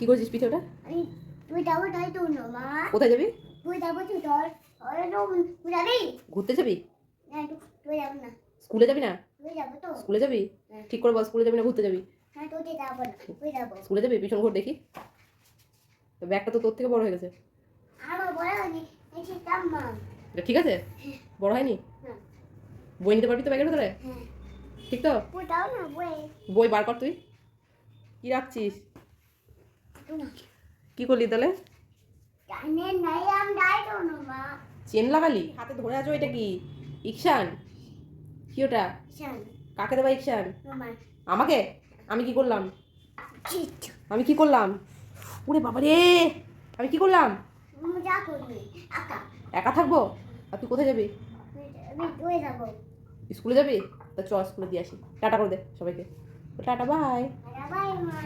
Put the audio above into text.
কি করছিস পিঠে ওটা? তুই যাবো তাই তো মা। কোথায় যাবি? তুই যাবো তুই ধর তুই যাবি? ঘুরতে যাবি? হ্যাঁ তুই যাবো না। স্কুলে যাবি না? তুই যাবো তো? স্কুলে যাবি? হ্যাঁ। ঠিক করে বল, স্কুলে যাবি না ঘুরতে যাবি? হ্যাঁ তুই যাবো না, তুই যাবো। স্কুলে যাবি? পিছন ঘুর দেখি। তো ব্যাগটা তো তোর থেকে বড় হয়ে গেছে। আমার বড় হয়নি, এই মা। এটা ঠিক আছে? বড় হয়নি? হ্যাঁ। বই নিতে পারবি তো ব্যাগের ভেতরে? হ্যাঁ। ঠিক তো? বই দাও না বই। বই বার কর তুই। কি রাখছিস? কি করলি তাহলে? জানে নাই আমি যাই তো না মা। চেন লাগালি হাতে ধরে আছো? এটা কি ইকশান? কি ওটা? শান কাকে দেবা ইকশান? মামা। আমাকে? আমি কি করলাম? চিট আমি কি করলাম? ওরে বাবা রে, আমি কি করলাম? যা করবি আকা। একা থাকবো? আর তুই কোথায় যাবি? আমি তুই যাবো। স্কুলে যাবি? তা চ স্কুলে দিয়ে আসি। টাটা করে দে সবাইকে। Tata bye. বাই মা।